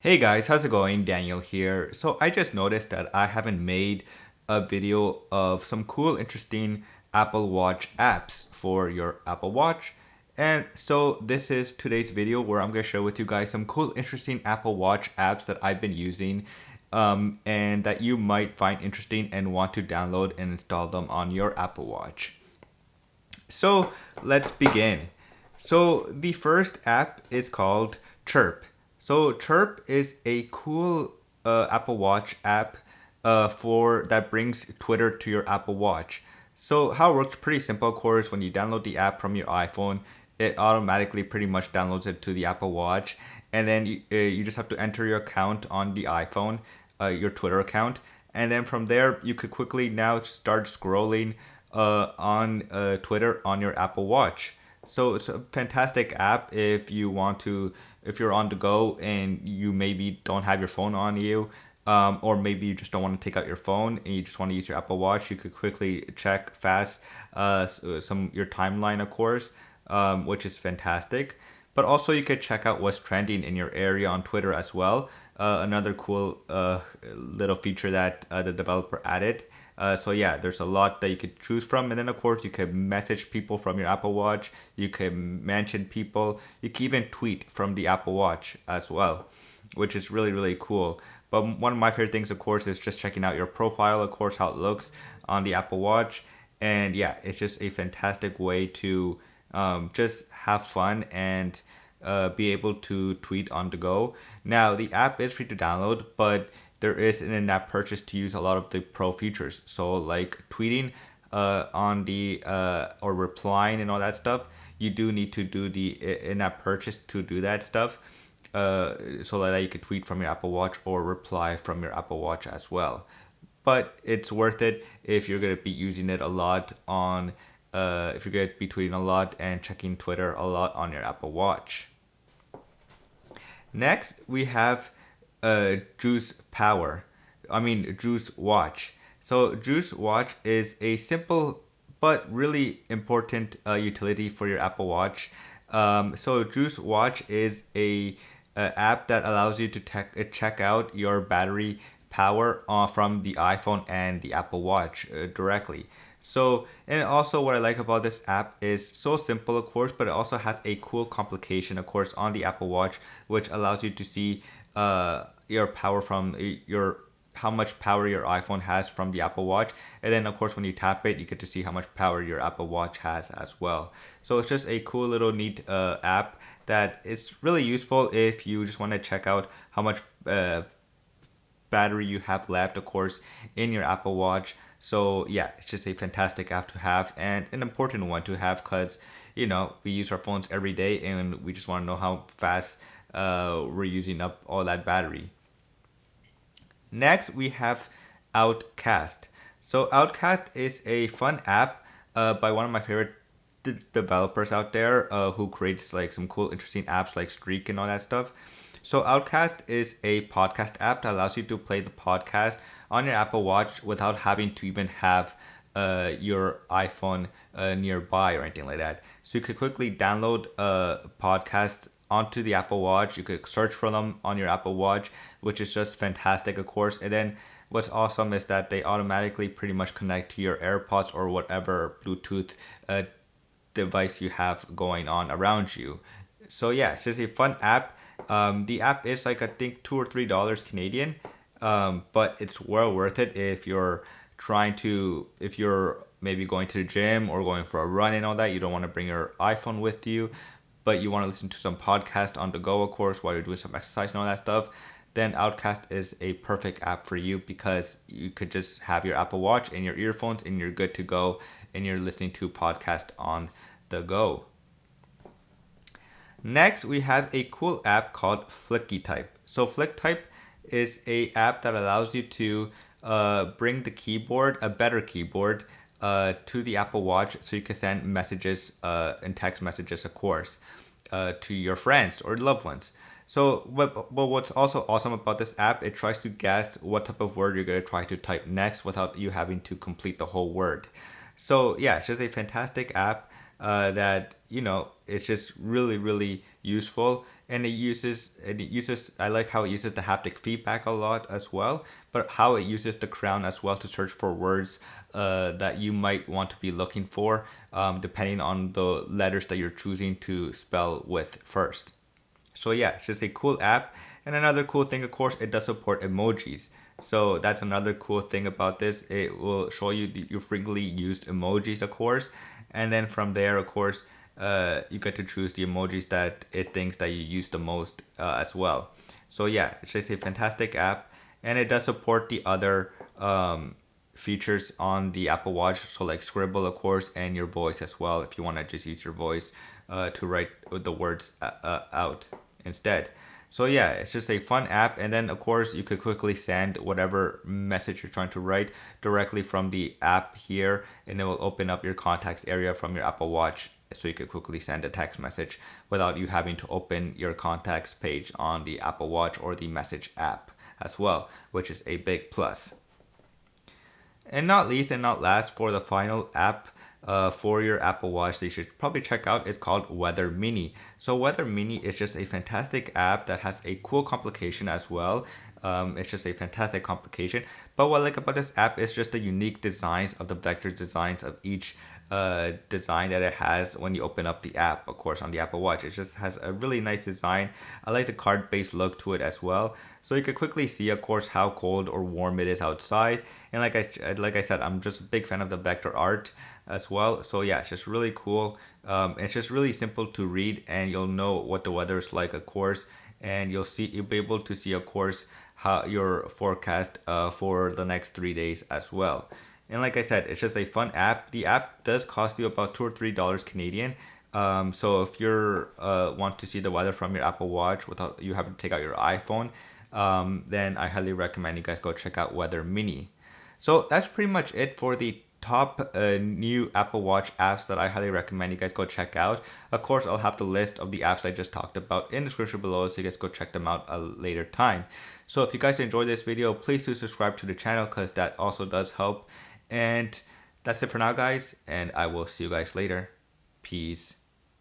Hey guys, how's it going? Daniel here. So I just noticed that I haven't made a video of some cool, interesting Apple Watch apps for your Apple Watch. And so this is today's video where I'm going to share with you guys some cool, interesting Apple Watch apps that I've been using and that you might find interesting and want to download and install them on your Apple Watch. So let's begin. So the first app is called Chirp. So Chirp is a cool Apple Watch app for that brings Twitter to your Apple Watch. So how it works, pretty simple. Of course, when you download the app from your iPhone, it automatically pretty much downloads it to the Apple Watch, and then you just have to enter your account on the iPhone, your Twitter account, and then from there you could quickly now start scrolling on Twitter on your Apple Watch. So it's a fantastic app if you want to, if you're on the go and you maybe don't have your phone on you, or maybe you just don't want to take out your phone and you just want to use your Apple Watch. You could quickly check fast some your timeline, of course, which is fantastic. But also you could check out what's trending in your area on Twitter as well. Another cool little feature that the developer added. So yeah, there's a lot that you could choose from, and then of course you can message people from your Apple Watch. You can mention people. You can even tweet from the Apple Watch as well, which is really cool. But one of my favorite things, of course, is just checking out your profile, of course, how it looks on the Apple Watch, and yeah, it's just a fantastic way to just have fun and be able to tweet on the go. Now, the app is free to download, but there is an in-app purchase to use a lot of the pro features. So, like tweeting on the or replying and all that stuff, you do need to do the in-app purchase to do that stuff. So that you can tweet from your Apple Watch or reply from your Apple Watch as well. But it's worth it if you're gonna be using it a lot on if you're gonna be tweeting a lot and checking Twitter a lot on your Apple Watch. Next, we have Juice Power. I mean, Juice Watch. So, Juice Watch is a simple but really important utility for your Apple Watch. So, Juice Watch is a app that allows you to check out your battery power from the iPhone and the Apple Watch directly. So, and also what I like about this app is so simple, of course, but it also has a cool complication, of course, on the Apple Watch, which allows you to see your power from your how much power your iPhone has from the Apple Watch. And then, of course, when you tap it, you get to see how much power your Apple Watch has as well. So it's just a cool little neat app that is really useful if you just want to check out how much battery you have left, of course, in your Apple Watch. So yeah, it's just a fantastic app to have and an important one to have because, you know, we use our phones every day and we just want to know how fast we're using up all that battery. Next, we have Outcast. So Outcast is a fun app by one of my favorite developers out there who creates like some cool, interesting apps like Streak and all that stuff. So Outcast is a podcast app that allows you to play the podcast on your Apple Watch without having to even have your iPhone nearby or anything like that. So you could quickly download podcasts onto the Apple Watch. You could search for them on your Apple Watch, which is just fantastic, of course. And then what's awesome is that they automatically pretty much connect to your AirPods or whatever Bluetooth device you have going on around you. So yeah, it's just a fun app. The app is like I think $2 or $3 Canadian, but it's well worth it if you're if you're maybe going to the gym or going for a run and all that. You don't want to bring your iPhone with you, but you want to listen to some podcast on the go, of course, while you're doing some exercise and all that stuff. Then Outcast is a perfect app for you because you could just have your Apple Watch and your earphones and you're good to go and you're listening to podcast on the go. Next, we have a cool app called FlickType. So FlickType is a app that allows you to bring the keyboard, a better keyboard, to the Apple Watch so you can send messages and text messages, of course, to your friends or loved ones. So what's also awesome about this app, it tries to guess what type of word you're going to try to type next without you having to complete the whole word. So yeah, it's just a fantastic app that, you know, it's just really useful and it uses I like how it uses the haptic feedback a lot as well, but how it uses the crown as well to search for words that you might want to be looking for, depending on the letters that you're choosing to spell with first. So yeah, it's just a cool app. And another cool thing, of course, it does support emojis. So that's another cool thing about this. It will show you your frequently used emojis, of course. And then from there, of course, you get to choose the emojis that it thinks that you use the most as well. So yeah, it's just a fantastic app. And it does support the other features on the Apple Watch. So like Scribble, of course, and your voice as well, if you want to just use your voice to write the words out instead. So yeah, it's just a fun app. And then of course you could quickly send whatever message you're trying to write directly from the app here, and it will open up your contacts area from your Apple Watch, so you could quickly send a text message without you having to open your contacts page on the Apple Watch or the message app as well, which is a big plus. And not least and not last, for the final app for your Apple Watch that you should probably check out is called Weather Mini. So Weather Mini is just a fantastic app that has a cool complication as well. It's just a fantastic complication. But what I like about this app is just the unique designs of the vector designs of each design that it has when you open up the app, of course, on the Apple Watch. It just has a really nice design. I like the card-based look to it as well. So you can quickly see, of course, how cold or warm it is outside. And like I said, I'm just a big fan of the vector art as well. So yeah, it's just really cool. It's just really simple to read, and you'll know what the weather is like, of course. And you'll be able to see, of course, how your forecast for the next 3 days as well. And like I said, it's just a fun app. The app does cost you about $2 or $3 Canadian. So if you're want to see the weather from your Apple Watch without you having to take out your iPhone, then I highly recommend you guys go check out Weather Mini. So that's pretty much it for the top new Apple Watch apps that I highly recommend you guys go check out. Of course, I'll have the list of the apps I just talked about in the description below, so you guys go check them out a later time. So if you guys enjoyed this video, please do subscribe to the channel, because that also does help. And that's it for now, guys, and I will see you guys later. Peace.